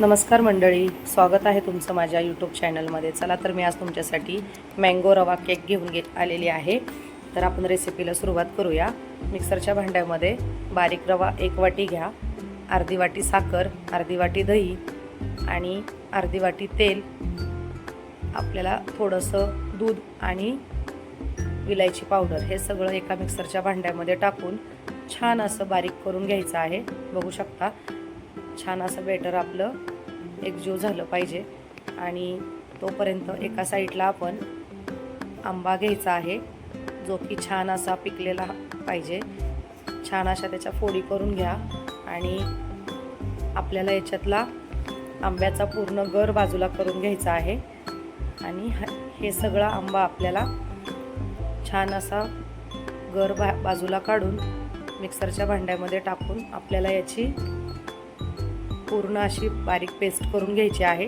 नमस्कार मंडळी, स्वागत आहे तुमचं माझ्या यूट्यूब चॅनलमध्ये। चला तर मी आज तुमच्यासाठी मँगो रवा केक घेऊन आलेली आहे। तर आपण रेसिपीला सुरुवात करूया। मिक्सरच्या भांड्यामध्ये बारीक रवा 1 वाटी घ्या, अर्धी वाटी साखर, अर्धी वाटी दही आणि अर्धी वाटी तेल, आपल्याला थोडंसं दूध आणि विलायची पावडर हे सगळं एका मिक्सरच्या भांड्यामध्ये टाकून छान असं बारीक करून घ्यायचं आहे। बघू शकता छान असं बेटर आपलं एकजीव झालं पाहिजे। आणि तोपर्यंत एका साईडला आपण आंबा घ्यायचा आहे, जो की छान असा पिकलेला पाहिजे। छान अशा त्याच्या फोडी करून घ्या आणि आपल्याला याच्यातला आंब्याचा पूर्ण गर बाजूला करून घ्यायचा आहे। आणि हे सगळा आंबा आपल्याला छान असा गर बाजूला काढून मिक्सरच्या भांड्यामध्ये टाकून आपल्याला याची पूर्ण अशी बारीक पेस्ट करून घ्यायची आहे।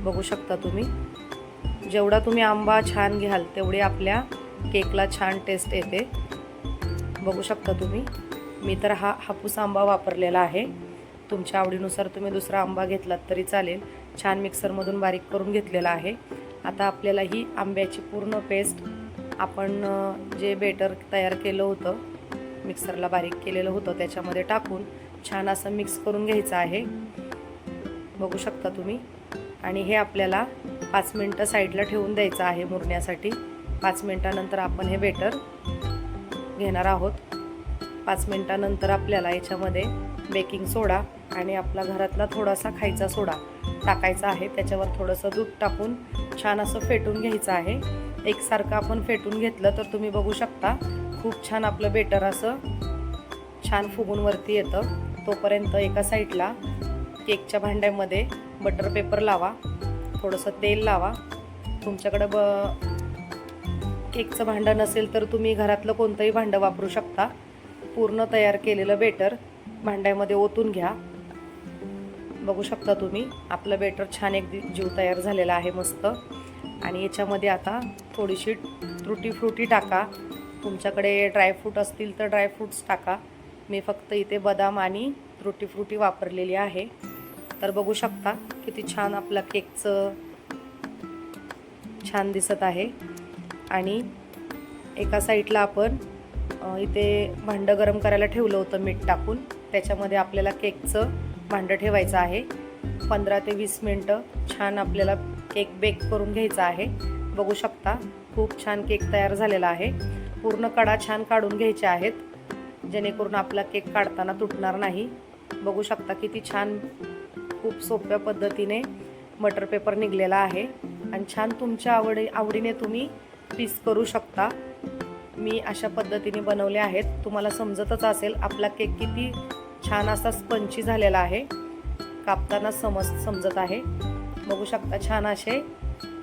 बघू शकता तुम्ही, जेवढा तुम्ही आंबा छान घ्याल तेवढे आपल्या केकला छान टेस्ट येते। बघू शकता तुम्ही, मी तर हा हापूस आंबा वापरलेला आहे। तुमच्या आवडीनुसार तुम्ही दुसरा आंबा घेतलात तरी चालेल। छान मिक्सरमधून बारीक करून घेतलेला आहे। आता आपल्याला ही आंब्याची पूर्ण पेस्ट आपण जे बेटर तयार केलं होतं, मिक्सरला बारीक केलेलं होतं, त्याच्यामध्ये टाकून छान असं मिक्स करून घ्यायचं आहे। बघू शकता तुम्ही। आणि हे आपल्याला 5 मिनिटं साईडला ठेवून द्यायचं आहे मुरण्यासाठी। 5 मिनिटानंतर आपण हे बेटर घेणार आहोत। 5 मिनिटानंतर आपल्याला याच्यामध्ये बेकिंग सोडा आणि आपला घरातला थोडासा खायचा सोडा टाकायचा आहे। त्याच्यावर थोडंसं दूध टाकून छान असं फेटून घ्यायचं आहे। एकसारखं आपण फेटून घेतलं तर तुम्ही बघू शकता खूप छान आपलं बेटर असं छान फुगून वरती येतं। तोपर्यंत एका साईडला केकच्या भांड्यामध्ये बटर पेपर लावा, थोडंसं तेल लावा। तुमच्याकडं केकचं भांडं नसेल तर तुम्ही घरातलं कोणतंही भांडं वापरू शकता। पूर्ण तयार केलेलं बेटर भांड्यामध्ये ओतून घ्या। बघू शकता तुम्ही, आपलं बेटर छान एक जीव तयार झालेला आहे मस्त। आणि याच्यामध्ये आता थोडीशी ट्रुटी फ्रुटी टाका। तुमच्याकडे ड्रायफ्रूट असतील तर ड्रायफ्रूट्स टाका। मी फक्त इथे बदाम आणि ट्रुटी फ्रुटी वापरलेली आहे। तर बघू शकता किती छान आपला केकचं छान दिसत आहे। आणि एका साईडला आपण इथे भांडं गरम करायला ठेवलं होतं मीठ टाकून, त्याच्यामध्ये आपल्याला केकचं भांडं ठेवायचं आहे। 15 ते 20 मिनटं छान आपल्याला केक बेक करून घ्यायचा आहे। बघू शकता खूप छान केक तयार झालेला आहे। पूर्ण कडा छान काढून घ्यायच्या आहेत, जेणेकरून आपला केक काढताना तुटणार नाही। बघू शकता किती छान, खूप सोप्या पद्धतीने बटर पेपर निघलेला आहे। आणि छान तुमच्या आवडीने तुम्ही पीस करू शकता। मी अशा पद्धतीने बनवले आहेत, तुम्हाला समजतच असेल आपला केक किती छान असा स्पंची झालेला आहे, कापताना समजत आहे। बघू शकता छान असे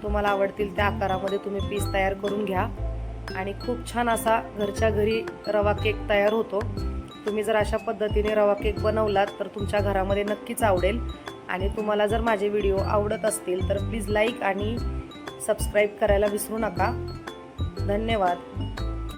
तुम्हाला आवडतील त्या आकारामध्ये तुम्ही पीस तयार करून घ्या। आणि खूप छान असा घरच्या घरी रवा केक तयार होतो। तुम्ही जर अशा पद्धतीने रवा केक बनवलात तर तुमच्या घरामध्ये नक्कीच आवडेल। आणि तुम्हाला जर माझे व्हिडिओ आवडत असतील तर प्लीज लाईक आणि सबस्क्राईब करायला विसरू नका। धन्यवाद।